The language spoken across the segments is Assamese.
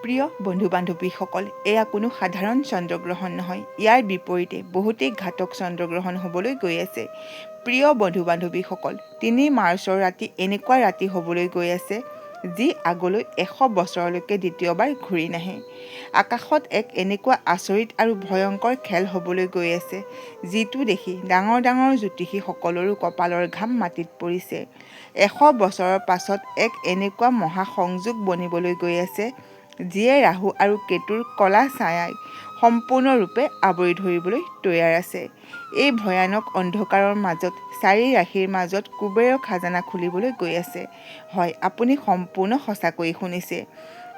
প্ৰিয় বন্ধু-বান্ধৱীসকল, এয়া কোনো সাধাৰণ চন্দ্ৰগ্ৰহণ নহয়। ইয়াৰ বিপৰীতে বহুতেই ঘাতক চন্দ্ৰগ্ৰহণ হ'বলৈ গৈ আছে। প্ৰিয় বন্ধু-বান্ধৱীসকল, ৩ মাৰ্চৰ ৰাতি এনেকুৱা ৰাতি হ'বলৈ গৈ আছে, যি আগলৈ ১০০ বছৰলৈকে দ্বিতীয়বাৰ ঘূৰি নাহে। আকাশত এক এনেকুৱা আচৰিত আৰু ভয়ংকৰ খেল হ'বলৈ গৈ আছে, যিটো দেখি ডাঙৰ ডাঙৰ জ্যোতিষীসকলৰো কপালৰ ঘাম মাটিত পৰিছে। ১০০ বছৰৰ পাছত এক এনেকুৱা মহাসংযোগ বনিবলৈ গৈ আছে, যিয়ে ৰাহু আৰু কেতুৰ কলা ছায়াই সম্পূৰ্ণৰূপে আৱৰি ধৰিবলৈ তৈয়াৰ আছে। এই ভয়ানক অন্ধকাৰৰ মাজত ৪ ৰাশিৰ মাজত কুবেৰৰ খাজানা খুলিবলৈ গৈ আছে। হয়, আপুনি সম্পূৰ্ণ সঁচাকৈয়ে শুনিছে।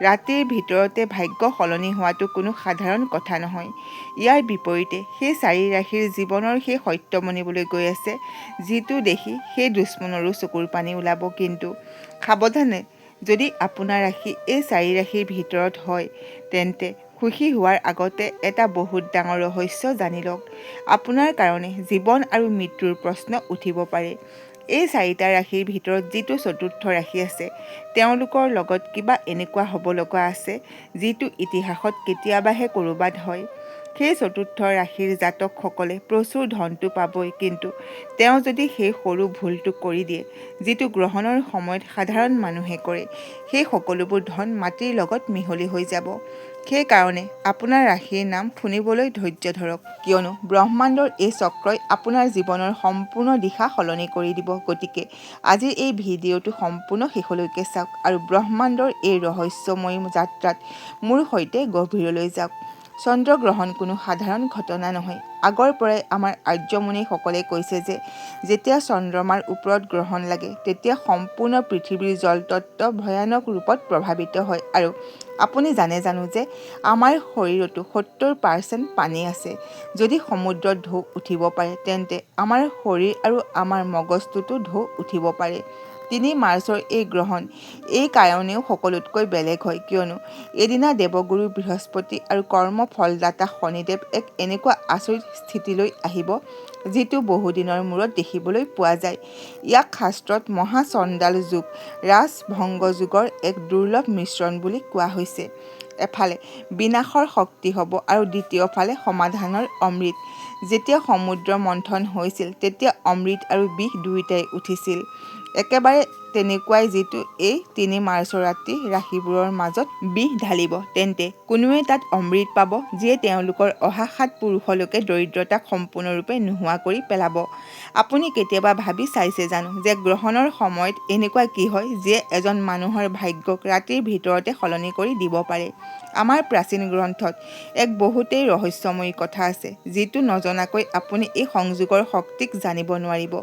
ৰাতিৰ ভিতৰতে ভাগ্য সলনি হোৱাটো কোনো সাধাৰণ কথা নহয়। ইয়াৰ বিপৰীতে সেই ৪ ৰাশিৰ জীৱনৰ সেই সত্য বনিবলৈ গৈ আছে, যিটো দেখি সেই দুশ্মনৰো চকুৰ পানী ওলাব। কিন্তু সাৱধানে, যদি আপোনাৰ ৰাশি এই ৪ ৰাশিৰ ভিতৰত হয়, তেন্তে সুখী হোৱাৰ আগতে এটা বহুত ডাঙৰ ৰহস্য জানি লওক। আপোনাৰ কাৰণে জীৱন আৰু মৃত্যুৰ প্ৰশ্ন উঠিব পাৰে। এই ৪টা ৰাশিৰ ভিতৰত যিটো চতুৰ্থ ৰাশি আছে, তেওঁলোকৰ লগত কিবা এনেকুৱা হ'ব লগা আছে, যিটো ইতিহাসত কেতিয়াবাহে ক'ৰবাত হয়। সেই চতুৰ্থ ৰাশিৰ জাতকসকলে প্ৰচুৰ ধনটো পাবই, কিন্তু তেওঁ যদি সেই সৰু ভুলটো কৰি দিয়ে, যিটো গ্ৰহণৰ সময়ত সাধাৰণ মানুহে কৰে, সেই সকলোবোৰ ধন মাটিৰ লগত মিহলি হৈ যাব। সেইকাৰণে আপোনাৰ ৰাশিৰ নাম শুনিবলৈ ধৈৰ্য ধৰক, কিয়নো ব্ৰহ্মাণ্ডৰ এই চক্ৰই আপোনাৰ জীৱনৰ সম্পূৰ্ণ দিশা সলনি কৰি দিব। গতিকে আজিৰ এই ভিডিঅ'টো সম্পূৰ্ণ শেষলৈকে চাওক আৰু ব্ৰহ্মাণ্ডৰ এই ৰহস্যময়ী যাত্ৰাত মোৰ সৈতে গভীৰলৈ যাওক। চন্দ্ৰগ্ৰহণ কোনো সাধাৰণ ঘটনা নহয়। আগৰ পৰাই আমাৰ আৰ্যমুনিসকলে কৈছে যে যেতিয়া চন্দ্ৰমাৰ ওপৰত গ্ৰহণ লাগে, তেতিয়া সম্পূৰ্ণ পৃথিৱীৰ জলতত্ত্ব ভয়ানক ৰূপত প্ৰভাৱিত হয়। আৰু আপুনি জানে জানো যে আমাৰ শৰীৰতো 70% পানী আছে। যদি সমুদ্ৰত ঢৌ উঠিব পাৰে, তেন্তে আমাৰ শৰীৰ আৰু আমাৰ মগজটোতো ঢৌ উঠিব পাৰে। ৩ মাৰ্চৰ এই গ্ৰহণ এই কাৰণেও সকলোতকৈ বেলেগ হয়, কিয়নো এদিনা দেৱগুৰু বৃহস্পতি আৰু কৰ্মফলদাতা শনিদেৱ এক এনেকুৱা আচৰিত স্থিতিলৈ আহিব, যিটো বহুদিনৰ মূৰত দেখিবলৈ পোৱা যায়। ইয়াক শাস্ত্ৰত মহাচণ্ডাল যুগ, ৰাজভংগ যুগৰ এক দুৰ্লভ মিশ্ৰণ বুলি কোৱা হৈছে। এফালে বিনাশৰ শক্তি হ'ব আৰু দ্বিতীয় ফালে সমাধানৰ অমৃত। যেতিয়া সমুদ্ৰ মন্থন হৈছিল, তেতিয়া অমৃত আৰু বিষ দুয়োটাই উঠিছিল। একেবাৰে তেনেকুৱাই যিটো এই ৩ মাৰ্চৰ ৰাতি ৰাশিবোৰৰ মাজত বিষ ঢালিব, তেন্তে কোনোৱে তাত অমৃত পাব, যিয়ে তেওঁলোকৰ অহা ৭ পুৰুষলৈকে দৰিদ্ৰতাক সম্পূৰ্ণৰূপে নোহোৱা কৰি পেলাব। আপুনি কেতিয়াবা ভাবি চাইছে জানো যে গ্ৰহণৰ সময়ত এনেকুৱা কি হয়, যিয়ে এজন মানুহৰ ভাগ্যক ৰাতিৰ ভিতৰতে সলনি কৰি দিব পাৰে? আমাৰ প্ৰাচীন গ্ৰন্থত এক বহুতেই ৰহস্যময়ী কথা আছে, যিটো নজনাকৈ আপুনি এই সংযোগৰ শক্তিক জানিব নোৱাৰিব।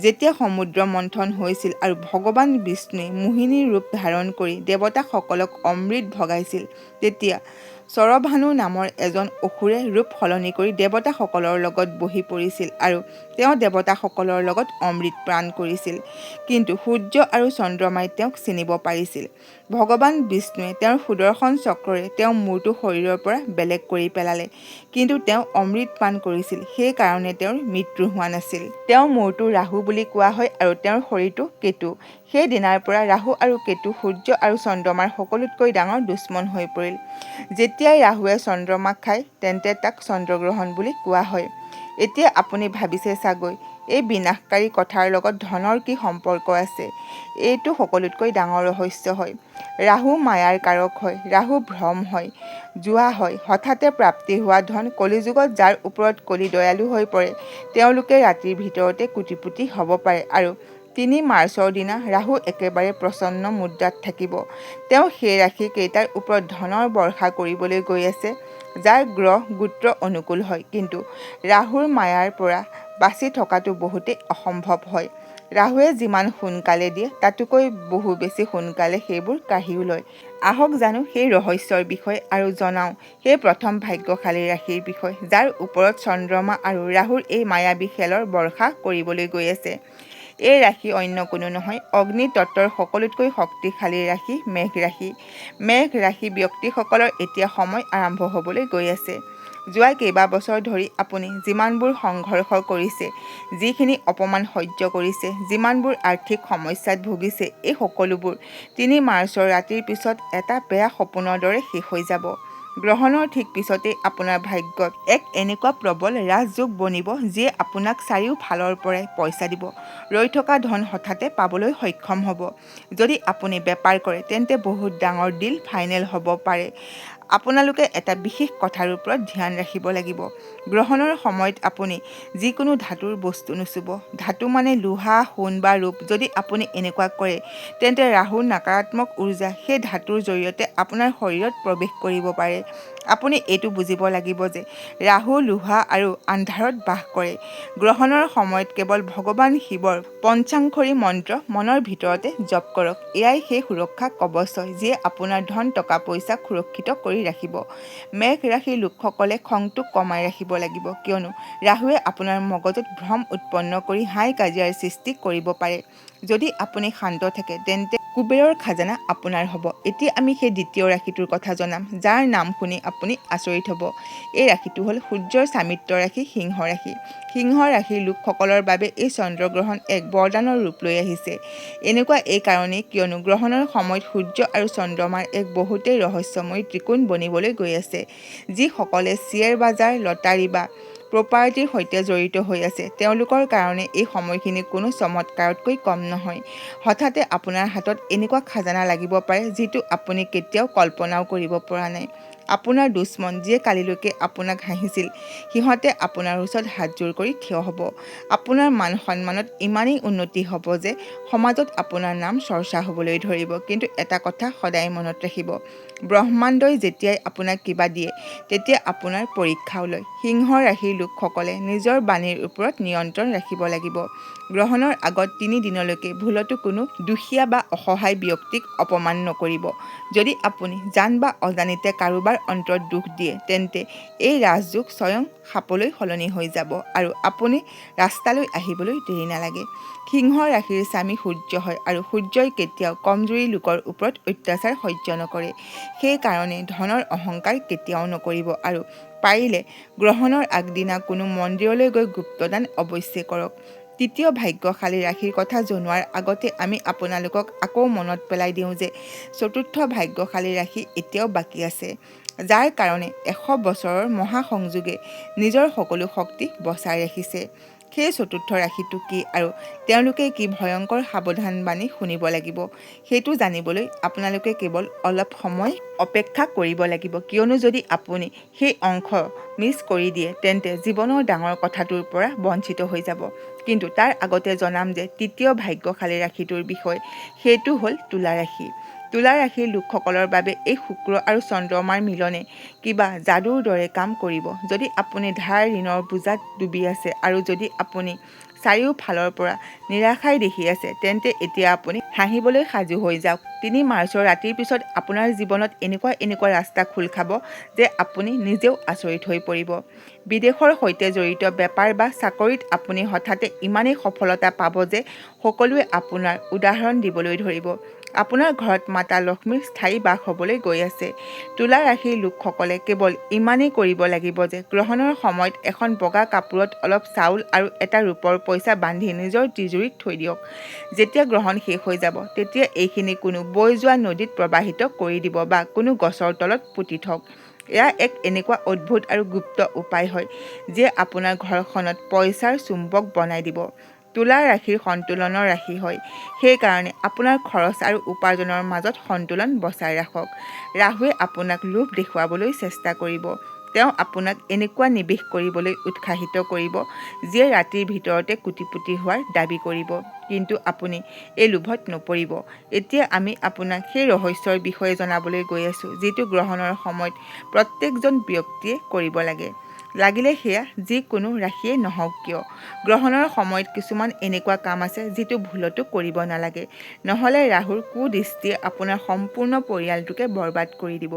যেতিয়া সমুদ্ৰ মন্থন হৈছিল আৰু ভগৱান বিষ্ণুৱে মোহিনীৰ ৰূপ ধাৰণ কৰি দেৱতাসকলক অমৃত ভগাইছিল, তেতিয়া চৰভানু নামৰ এজন অসুৰে ৰূপ সলনি কৰি দেৱতাসকলৰ লগত বহি পৰিছিল আৰু তেওঁ দেৱতাসকলৰ লগত অমৃত পান কৰিছিল। কিন্তু সূৰ্য আৰু চন্দ্ৰমাই তেওঁক চিনিব পাৰিছিল। ভগৱান বিষ্ণুৱে তেওঁৰ সুদৰ্শন চক্ৰৰে তেওঁৰ মূৰটো শৰীৰৰ পৰা বেলেগ কৰি পেলালে, কিন্তু তেওঁ অমৃত পান কৰিছিল, সেইকাৰণে তেওঁৰ মৃত্যু হোৱা নাছিল। তেওঁৰ মূৰটো ৰাহু বুলি কোৱা হয় আৰু তেওঁৰ শৰীৰটো কেতু। সেই দিনাৰ পৰা ৰাহু আৰু কেতু সূৰ্য আৰু চন্দ্ৰমাৰ সকলোতকৈ ডাঙৰ দুশ্মন হৈ পৰিল। যেতিয়াই ৰাহুৱে চন্দ্ৰমাক খায়, তেন্তে তাক চন্দ্ৰগ্ৰহণ বুলি কোৱা হয়। এতিয়া আপুনি ভাবিছে চাগৈ, এই বিনাশকাৰী কথাৰ লগত ধনৰ কি সম্পৰ্ক আছে? এইটো সকলোতকৈ ডাঙৰ ৰহস্য হয়। ৰাহু মায়াৰ কাৰক হয়। ৰাহু ভ্ৰম হয়, জুৱা হয়। হঠাতে প্ৰাপ্তি হোৱা ধন কলিযুগত যাৰ ওপৰত কলি দয়ালু হৈ পৰে, তেওঁলোকে ৰাতিৰ ভিতৰতে কোটিপতি হ'ব পাৰে। আৰু ৩ মাৰ্চৰ দিনা ৰাহু একেবাৰে প্ৰচন্ন মুদ্ৰাত থাকিব। তেওঁ সেই ৰাশি কেইটাৰ ওপৰত ধনৰ বৰ্ষা কৰিবলৈ গৈ আছে, যাৰ গ্ৰহ গোত্ৰ অনুকূল হয়। কিন্তু ৰাহুৰ মায়াৰ পৰা বাচি থকাটো বহুতেই অসম্ভৱ হয়। ৰাহুৱে যিমান সোনকালে দিয়ে, তাতোকৈ বহু বেছি সোনকালে সেইবোৰ কাঢ়িও লয়। আহক জানো সেই ৰহস্যৰ বিষয়ে আৰু জনাওঁ সেই প্ৰথম ভাগ্যশালী ৰাশিৰ বিষয়ে, যাৰ ওপৰত চন্দ্ৰমা আৰু ৰাহুৰ এই মায়াবী খেলৰ বৰ্ষা কৰিবলৈ গৈ আছে। এই ৰাশি অন্য কোনো নহয়, অগ্নি তত্ত্বৰ সকলোতকৈ শক্তিশালী ৰাশি মেঘ ৰাশি। মেঘ ৰাশি ব্যক্তিসকলৰ এতিয়া সময় আৰম্ভ হ'বলৈ গৈ আছে। যোৱা কেইবাবছৰ ধৰি আপুনি যিমানবোৰ সংঘৰ্ষ কৰিছে, যিখিনি অপমান সহ্য কৰিছে, যিমানবোৰ আৰ্থিক সমস্যাত ভুগিছে, এই সকলোবোৰ ৩ মাৰ্চৰ ৰাতিৰ পিছত এটা বেয়া সপোনৰ দৰে শেষ হৈ যাব। গ্ৰহণৰ ঠিক পিছতেই আপোনাৰ ভাগ্যত এক এনেকুৱা প্ৰবল ৰাজযোগ বনিব যিয়ে আপোনাক চাৰিওফালৰ পৰাই পইচা দিব। ৰৈ থকা ধন হঠাতে পাবলৈ সক্ষম হ'ব। যদি আপুনি বেপাৰ কৰে তেন্তে বহুত ডাঙৰ ডিল ফাইনেল হ'ব পাৰে। আপোনালোকে এটা বিশেষ কথাৰ ওপৰত ধ্যান ৰাখিব লাগিব। গ্ৰহণৰ সময়ত আপুনি যিকোনো ধাতুৰ বস্তু নুচুব। ধাতু মানে লোহা, সোণ বা ৰূপ। যদি আপুনি এনেকুৱা কৰে তেন্তে ৰাহুৰ নকাৰাত্মক উৰ্জা সেই ধাতুৰ জৰিয়তে আপোনাৰ শৰীৰত প্ৰৱেশ কৰিব পাৰে। আপুনি এইটো বুজিব লাগিব যে ৰাহু লোহা আৰু আন্ধাৰত বাস কৰে। গ্ৰহণৰ সময়ত কেৱল ভগৱান শিৱৰ পঞ্চাক্ষৰী মন্ত্ৰ মনৰ ভিতৰতে জপ কৰক। এয়াই সেই সুৰক্ষা কৱচ হয় যিয়ে আপোনাৰ ধন টকা পইচাক সুৰক্ষিত কৰি ৰাখিব। মেষ ৰাশিৰ লোকসকলে খংটো কমাই ৰাখিব লাগিব, কিয়নো ৰাহুৱে আপোনাৰ মগজুত ভ্ৰম উৎপন্ন কৰি হাই কাজিয়াৰ সৃষ্টি কৰিব পাৰে। যদি আপুনি শান্ত থাকে তেন্তে কুবেৰৰ খাজানা আপোনাৰ হ'ব। এতিয়া আমি সেই দ্বিতীয় ৰাশিটোৰ কথা জনাম, যাৰ নাম শুনি আপুনি আচৰিত হ'ব। এই ৰাশিটো হ'ল সূৰ্যৰ স্বামিত্ব ৰাশি সিংহ ৰাশি। সিংহ ৰাশিৰ লোকসকলৰ বাবে এই চন্দ্ৰগ্ৰহণ এক বৰদানৰ ৰূপ লৈ আহিছে। এনেকুৱা এই কাৰণেই কিয়নো গ্ৰহণৰ সময়ত সূৰ্য আৰু চন্দ্ৰমাৰ এক বহুতেই ৰহস্যময়ী ত্ৰিকোণ বনিবলৈ গৈ আছে। যিসকলে শ্বেয়াৰ বাজাৰ, লটাৰী বা প্ৰপাৰ্টিৰ সৈতে জড়িত হৈ আছে তেওঁলোকৰ কাৰণে এই সময়খিনি কোনো চমৎকাৰতকৈ কম নহয়। হঠাতে আপোনাৰ হাতত এনেকুৱা খাজানা লাগিব পাৰে যিটো আপুনি কেতিয়াও কল্পনাও কৰিব পৰা নাই। আপোনাৰ দুশ্মন যিয়ে কালিলৈকে আপোনাক হাঁহিছিল, সিহঁতে আপোনাৰ ওচৰত হাতজোৰ কৰি থিয় হ'ব। আপোনাৰ মান সন্মানত ইমানেই উন্নতি হ'ব যে সমাজত আপোনাৰ নাম চৰ্চা হ'বলৈ ধৰিব। কিন্তু এটা কথা সদায় মনত ৰাখিব, ব্ৰহ্মাণ্ডই যেতিয়াই আপোনাক কিবা দিয়ে তেতিয়া আপোনাৰ পৰীক্ষাও লয়। সিংহ ৰাশিৰ লোকসকলে নিজৰ বাণীৰ ওপৰত নিয়ন্ত্ৰণ ৰাখিব লাগিব। গ্ৰহণৰ আগত ৩ দিনলৈকে ভুলতো কোনো দুখীয়া বা অসহায় ব্যক্তিক অপমান নকৰিব। যদি আপুনি জান বা অজানিতে কাৰোবাৰ অন্তৰত দুখ দিয়ে তেন্তে এই ৰাজযোগ স্বয়ং সাপলৈ সলনি হৈ যাব আৰু আপুনি ৰাস্তালৈ আহিবলৈ দেৰি নালাগে। সিংহ ৰাশিৰ স্বামী সূৰ্য হয় আৰু সূৰ্যই কেতিয়াও কমজুৰি লোকৰ ওপৰত অত্যাচাৰ সহ্য নকৰে। সেইকাৰণে ধনৰ অহংকাৰ কেতিয়াও নকৰিব আৰু পাৰিলে গ্ৰহণৰ আগদিনা কোনো মন্দিৰলৈ গৈ গুপ্তদান অৱশ্যে কৰক। তৃতীয় ভাগ্যশালী ৰাশিৰ কথা জনোৱাৰ আগতে আমি আপোনালোকক আকৌ মনত পেলাই দিওঁ যে চতুৰ্থ ভাগ্যশালী ৰাশি এতিয়াও বাকী আছে, যাৰ কাৰণে 100 বছৰৰ মহাসংযোগে নিজৰ সকলো শক্তি বচাই ৰাখিছে। সেই চতুৰ্থ ৰাশিটো কি আৰু তেওঁলোকে কি ভয়ংকৰ সাৱধানবাণী শুনিব লাগিব, সেইটো জানিবলৈ আপোনালোকে কেৱল অলপ সময় অপেক্ষা কৰিব লাগিব। কিয়নো যদি আপুনি সেই অংশ মিছ কৰি দিয়ে তেন্তে জীৱনৰ ডাঙৰ কথাটোৰ পৰা বঞ্চিত হৈ যাব। কিন্তু তাৰ আগতে জনাম যে তৃতীয় ভাগ্যশালী ৰাশিটোৰ বিষয়, সেইটো হ'ল তুলা ৰাশি। তুলা ৰাশিৰ লোকসকলৰ বাবে এই শুক্ৰ আৰু চন্দ্ৰমাৰ মিলনে কিবা যাদুৰ দৰে কাম কৰিব। যদি আপুনি ধাৰ ঋণৰ বোজাত ডুবি আছে আৰু যদি আপুনি চাৰিওফালৰ পৰা নিৰাশাই দেখি আছে তেন্তে এতিয়া আপুনি হাঁহিবলৈ সাজু হৈ যাওক। ৩ মাৰ্চৰ ৰাতিৰ পিছত আপোনাৰ জীৱনত এনেকুৱা ৰাস্তা খোল খাব যে আপুনি নিজেও আচৰিত হৈ পৰিব। বিদেশৰ সৈতে জড়িত বেপাৰ বা চাকৰিত আপুনি হঠাতে ইমানেই সফলতা পাব যে সকলোৱে আপোনাৰ উদাহৰণ দিবলৈ ধৰিব। আপোনাৰ ঘৰত মাতা লক্ষ্মীৰ স্থায়ী বাস হ'বলৈ গৈ আছে। তুলা ৰাশিৰ লোকসকলে কেৱল ইমানেই কৰিব লাগিব যে গ্ৰহণৰ সময়ত এখন বগা কাপোৰত অলপ চাউল আৰু এটা ৰূপৰ পইচা বান্ধি নিজৰ তিজুৰিত থৈ দিয়ক। যেতিয়া গ্ৰহণ শেষ হৈ যাব তেতিয়া এইখিনি কোনো বৈ যোৱা নদীত প্ৰবাহিত কৰি দিব বা কোনো গছৰ তলত পুতি থওক। এয়া এক এনেকুৱা অদ্ভুত আৰু গুপ্ত উপায় হয় যিয়ে আপোনাৰ ঘৰখনত পইচাৰ চুম্বক বনাই দিব। তুলা ৰাশিৰ সন্তুলনৰ ৰাশি হয়, সেইকাৰণে আপোনাৰ খৰচ আৰু উপাৰ্জনৰ মাজত সন্তুলন বচাই ৰাখক। ৰাহুৱে আপোনাক লোভ দেখুৱাবলৈ চেষ্টা কৰিব। তেওঁ আপোনাক এনেকুৱা নিৱেশ কৰিবলৈ উৎসাহিত কৰিব যিয়ে ৰাতিৰ ভিতৰতে কোটিপতি হোৱাৰ দাবী কৰিব। কিন্তু আপুনি এই লোভত নপৰিব। এতিয়া আমি আপোনাক সেই ৰহস্যৰ বিষয়ে জনাবলৈ গৈ আছোঁ যিটো গ্ৰহণৰ সময়ত প্ৰত্যেকজন ব্যক্তিয়ে কৰিব লাগে। লাগিলে সেয়া যিকোনো ৰাশিয়ে নহওক কিয়। গ্ৰহণৰ সময়ত কিছুমান এনেকুৱা কাম আছে যিটো ভুলতো কৰিব নালাগে, নহ'লে ৰাহুৰ কুদৃষ্টিয়ে আপোনাৰ সম্পূৰ্ণ পৰিয়ালটোকে বৰবাদ কৰি দিব।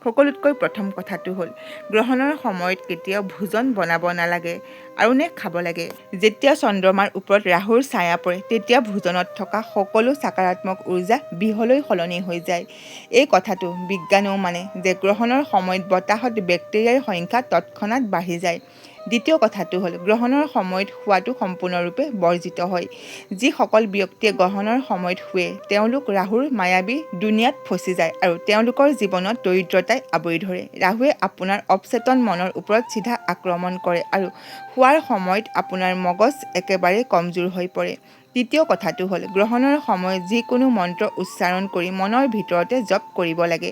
সকলোতকৈ প্ৰথম কথাটো হ'ল গ্ৰহণৰ সময়ত কেতিয়াও ভোজন বনাব নালাগে আৰু নে খাব লাগে। যেতিয়া চন্দ্ৰমাৰ ওপৰত ৰাহুৰ ছায়া পৰে তেতিয়া ভোজনত থকা সকলো চাকাৰাত্মক উৰ্জা বিহলৈ সলনি হৈ যায়। এই কথাটো বিজ্ঞানেও মানে যে গ্ৰহণৰ সময়ত বতাহত বেক্টেৰিয়াৰ সংখ্যা তৎক্ষণাত বাঢ়ি যায়। দ্বিতীয় কথাটো হ'ল গ্ৰহণৰ সময়ত শোৱাটো সম্পূৰ্ণৰূপে বৰ্জিত হয়। যিসকল ব্যক্তিয়ে গ্ৰহণৰ সময়ত শুৱে তেওঁলোক ৰাহুৰ মায়াবী দুনিয়াত ফচি যায় আৰু তেওঁলোকৰ জীৱনত দৰিদ্ৰতাই আৱৰি ধৰে। ৰাহুৱে আপোনাৰ অৱচেতন মনৰ ওপৰত চিধা আক্ৰমণ কৰে আৰু শোৱাৰ সময়ত আপোনাৰ মগজ একেবাৰে কমজোৰ হৈ পৰে। তৃতীয় কথাটো হ'ল গ্ৰহণৰ সময়ত যিকোনো মন্ত্ৰ উচ্চাৰণ কৰি মনৰ ভিতৰতে জপ কৰিব লাগে।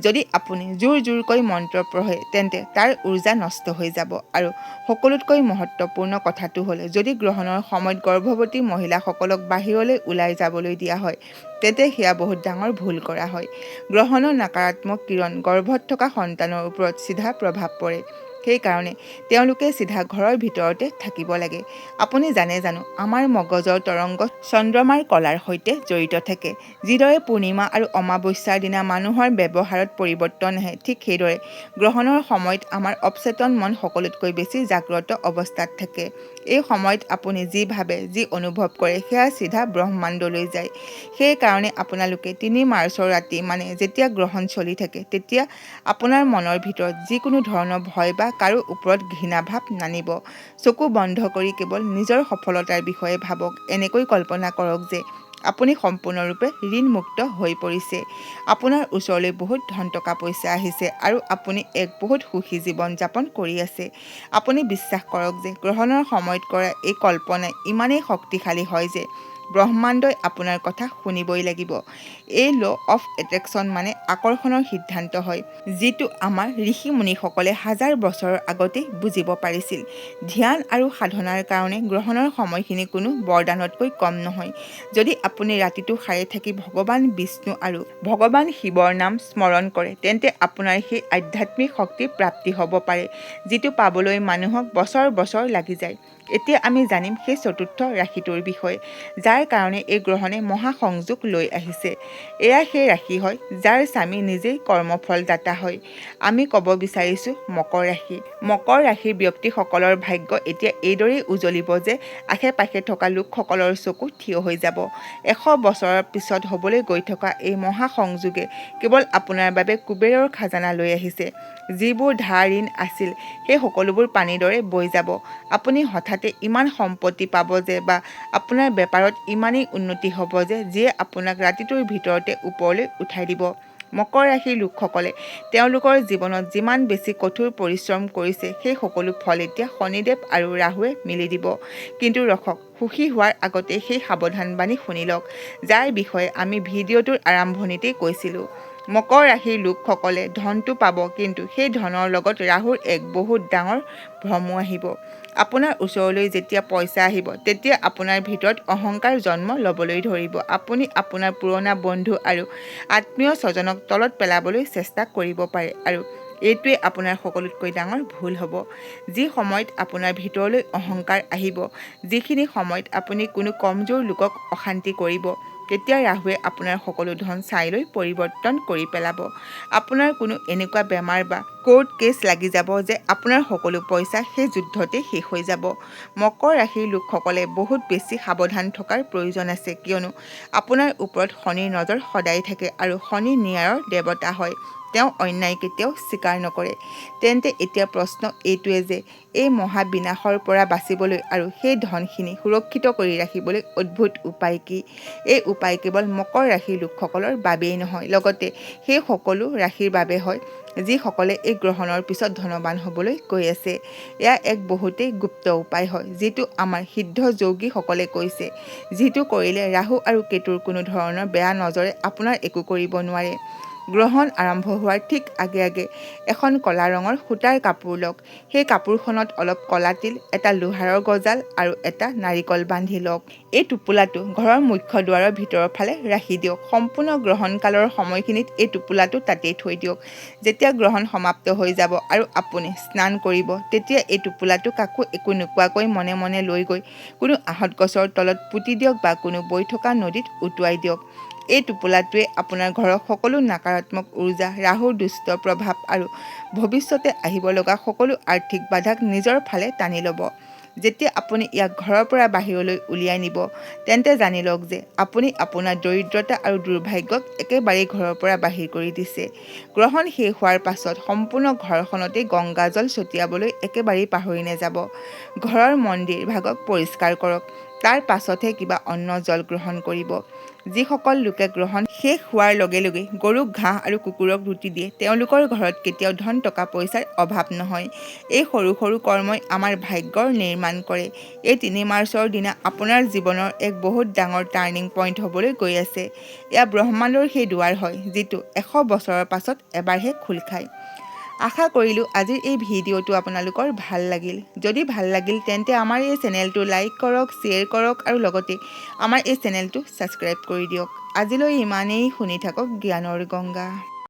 যদি আপুনি জোৰকৈ মন্ত্ৰ পঢ়ে তেন্তে তাৰ উৰ্জা নষ্ট হৈ যাব। আৰু সকলোতকৈ মহত্বপূৰ্ণ কথাটো হ'ল যদি গ্ৰহণৰ সময়ত গৰ্ভৱতী মহিলাসকলক বাহিৰলৈ ওলাই যাবলৈ দিয়া হয় তেন্তে সেয়া বহুত ডাঙৰ ভুল কৰা হয়। গ্ৰহণৰ নকাৰাত্মক কিৰণ গৰ্ভত থকা সন্তানৰ ওপৰত চিধা প্ৰভাৱ পৰে। সেইকাৰণে তেওঁলোকে চিধা ঘৰৰ ভিতৰতে থাকিব লাগে। আপুনি জানে জানো আমাৰ মগজৰ তৰংগ চন্দ্ৰমাৰ কলাৰ সৈতে জড়িত থাকে। যিদৰে পূৰ্ণিমা আৰু অমাৱস্যাৰ দিনা মানুহৰ ব্যৱহাৰত পৰিৱৰ্তন আহে ঠিক সেইদৰে গ্ৰহণৰ সময়ত আমাৰ অৱচেতন মন সকলোতকৈ বেছি জাগ্ৰত অৱস্থাত থাকে। এই সময়ত আপুনি যি ভাবে যি অনুভৱ কৰে সেয়া চিধা ব্ৰহ্মাণ্ডলৈ যায়। সেইকাৰণে আপোনালোকে ৩ মাৰ্চৰ ৰাতি মানে যেতিয়া গ্ৰহণ চলি থাকে তেতিয়া আপোনাৰ মনৰ ভিতৰত যিকোনো ধৰণৰ ভয় বা কাৰো ওপৰত ঘৃণাভাৱ নানিব। চকু বন্ধ কৰি কেৱল নিজৰ সফলতাৰ বিষয়ে ভাবক। এনেকৈ কল্পনা কৰক যে আপুনি সম্পূৰ্ণৰূপে ঋণমুক্ত হৈ পৰিছে। আপোনাৰ ওচৰলৈ বহুত ধন টকা পইচা আহিছে আৰু আপুনি এক বহুত সুখী জীৱন যাপন কৰি আছে। আপুনি বিশ্বাস কৰক যে গ্ৰহণৰ সময়ত কৰা এই কল্পনাই ইমানেই শক্তিশালী হয় যে ব্ৰহ্মাণ্ডই আপোনাৰ কথা শুনিবই লাগিব। এই ল' অফ এট্ৰেকশ্যন মানে আকৰ্ষণৰ সিদ্ধান্ত হয়, যিটো আমাৰ ঋষি মুনিসকলে হাজাৰ বছৰৰ আগতেই বুজিব পাৰিছিল। ধ্যান আৰু সাধনাৰ কাৰণে গ্ৰহণৰ সময়খিনি কোনো বৰদানতকৈ কম নহয়। যদি আপুনি ৰাতিটো সাৰে থাকি ভগৱান বিষ্ণু আৰু ভগৱান শিৱৰ নাম স্মৰণ কৰে তেন্তে আপোনাৰ সেই আধ্যাত্মিক শক্তি প্ৰাপ্তি হ'ব পাৰে যিটো পাবলৈ মানুহক বছৰ বছৰ লাগি যায়। এতিয়া আমি জানিম সেই চতুৰ্থ ৰাশিটোৰ বিষয়ে যাৰ কাৰণে এই গ্ৰহণে মহাসংযোগ লৈ আহিছে। এয়া সেই ৰাশি হয় যাৰ স্বামী নিজেই কৰ্মফলদাতা হয়। আমি ক'ব বিচাৰিছোঁ মকৰ ৰাশি। মকৰ ৰাশিৰ ব্যক্তিসকলৰ ভাগ্য এতিয়া এইদৰেই উজ্বলিব যে আশে-পাশে থকা লোকসকলৰ চকু থিয় হৈ যাব। 100 বছৰৰ পিছত হ'বলৈ গৈ থকা এই মহাসংযোগে কেৱল আপোনাৰ বাবে কুবেৰৰ খাজানা লৈ আহিছে। যিবোৰ ধাৰ ঋণ আছিল সেই সকলোবোৰ পানীৰ দৰে বৈ যাব। আপুনি হঠাতে ইমান সম্পত্তি পাব যে বা আপোনাৰ বেপাৰত ইমানেই উন্নতি হ'ব যে যিয়ে আপোনাক ৰাতিটোৰ ভিতৰতে ওপৰলৈ উঠাই দিব। মকৰ ৰাশিৰ লোকসকলে তেওঁলোকৰ জীৱনত যিমান বেছি কঠোৰ পৰিশ্ৰম কৰিছে সেই সকলো ফল এতিয়া শনিদেৱ আৰু ৰাহুৱে মিলি দিব। কিন্তু ৰখক, সুখী হোৱাৰ আগতে সেই সাৱধানবাণী শুনি লওক যাৰ বিষয়ে আমি ভিডিঅ'টোৰ আৰম্ভণিতেই কৈছিলোঁ। মকৰ ৰাশিৰ লোকসকলে ধনটো পাব কিন্তু সেই ধনৰ লগত ৰাহুৰ এক বহুত ডাঙৰ ভ্ৰমো আহিব। আপোনাৰ ওচৰলৈ যেতিয়া পইচা আহিব তেতিয়া আপোনাৰ ভিতৰত অহংকাৰ জন্ম ল'বলৈ ধৰিব। আপুনি আপোনাৰ পুৰণা বন্ধু আৰু আত্মীয় স্বজনক তলত পেলাবলৈ চেষ্টা কৰিব পাৰে আৰু এইটোৱে আপোনাৰ সকলোতকৈ ডাঙৰ ভুল হ'ব। যি সময়ত আপোনাৰ ভিতৰলৈ অহংকাৰ আহিব, যিখিনি সময়ত আপুনি কোনো কমজোৰ লোকক অশান্তি কৰিব, তেতিয়া ৰাহুৱে আপোনাৰ সকলো ধন চাই লৈ পৰিৱৰ্তন কৰি পেলাব। আপোনাৰ কোনো এনেকুৱা বেমাৰ বা কোৰ্ট কেছ লাগি যাব যে আপোনাৰ সকলো পইচা সেই যুদ্ধতেই শেষ হৈ যাব। মকৰ ৰাশিৰ লোকসকলে বহুত বেছি সাৱধান থকাৰ প্ৰয়োজন আছে কিয়নো আপোনাৰ ওপৰত শনিৰ নজৰ সদায় থাকে আৰু শনি ন্যায়ৰ দেৱতা হয়। তেওঁ অন্যায় কেতিয়াও স্বীকাৰ নকৰে। তেন্তে এতিয়া প্ৰশ্ন এইটোৱে যে এই মহাবিনাশৰ পৰা বাচিবলৈ আৰু সেই ধনখিনি সুৰক্ষিত কৰি ৰাখিবলৈ অদ্ভুত উপায় কি? এই উপায় কেৱল মকৰ ৰাশিৰ লোকসকলৰ বাবেই নহয়, লগতে সেই সকলো ৰাশিৰ বাবে হয় যিসকলে এই গ্ৰহণৰ পিছত ধনৱান হ'বলৈ গৈ আছে। এয়া এক বহুতেই গুপ্ত উপায় হয় যিটো আমাৰ সিদ্ধ যোগীসকলে কৈছে, যিটো কৰিলে ৰাহু আৰু কেতুৰ কোনো ধৰণৰ বেয়া নজৰে আপোনাৰ একো কৰিব নোৱাৰে। গ্ৰহণ আৰম্ভ হোৱাৰ ঠিক আগে আগে এখন কলা ৰঙৰ সূতাৰ কাপোৰ লওক। সেই কাপোৰখনত অলপ কলা তিল, এটা লোহাৰৰ গজাল আৰু এটা নাৰিকল বান্ধি লওক। এই টোপোলাটো ঘৰৰ মুখ্য দুৱাৰৰ ভিতৰৰ ফালে ৰাখি দিয়ক। সম্পূৰ্ণ গ্ৰহণ কালৰ সময়খিনিত এই টোপোলাটো তাতেই থৈ দিয়ক। যেতিয়া গ্ৰহণ সমাপ্ত হৈ যাব আৰু আপুনি স্নান কৰিব, তেতিয়া এই টোপোলাটো কাকো একো নোকোৱাকৈ মনে মনে লৈ গৈ কোনো আহঁত গছৰ তলত পুতি দিয়ক বা কোনো বৈ থকা নদীত উটুৱাই দিয়ক। এই টোপোলাটোৱে আপোনাৰ ঘৰৰ সকলো নকাৰাত্মক উৰ্জা, ৰাহুৰ দুষ্ট প্ৰভাৱ আৰু ভৱিষ্যতে আহিব লগা সকলো আৰ্থিক বাধাক নিজৰ ফালে টানি ল'ব। যেতিয়া আপুনি ইয়াক ঘৰৰ পৰা বাহিৰলৈ উলিয়াই নিব, তেন্তে জানি লওক যে আপুনি আপোনাৰ দৰিদ্ৰতা আৰু দুৰ্ভাগ্যক একেবাৰেই ঘৰৰ পৰা বাহিৰ কৰি দিছে। গ্ৰহণ শেষ হোৱাৰ পাছত সম্পূৰ্ণ ঘৰখনতে গংগাজল ছটিয়াবলৈ একেবাৰেই পাহৰি নাযাব। ঘৰৰ মন্দিৰ ভাগক পৰিষ্কাৰ কৰক। তাৰ পাছতহে কিবা অন্ন জল গ্ৰহণ কৰিব। যিসকল লোকে গ্ৰহণ শেষ হোৱাৰ লগে লগে গৰুক ঘাঁহ আৰু কুকুৰক ৰুটি দিয়ে, তেওঁলোকৰ ঘৰত কেতিয়াও ধন টকা পইচাৰ অভাৱ নহয়। এই সৰু সৰু কৰ্মই আমাৰ ভাগ্যৰ নিৰ্মাণ কৰে। এই ৩ মাৰ্চৰ দিনা আপোনাৰ জীৱনৰ এক বহুত ডাঙৰ টাৰ্ণিং পইণ্ট হ'বলৈ গৈ আছে। এয়া ব্ৰহ্মাণ্ডৰ সেই দুৱাৰ হয়, যিটো ১০০ বছৰৰ পাছত এবাৰহে খোল খায়। আশা কৰিলোঁ আজিৰ এই ভিডিঅ'টো আপোনালোকৰ ভাল লাগিল। যদি ভাল লাগিল তেন্তে আমাৰ এই চেনেলটো লাইক কৰক, শ্বেয়াৰ কৰক আৰু লগতে আমাৰ এই চেনেলটো ছাবস্ক্ৰাইব কৰি দিয়ক। আজিলৈ ইমানেই। শুনি থাকক জ্ঞানৰ গংগা।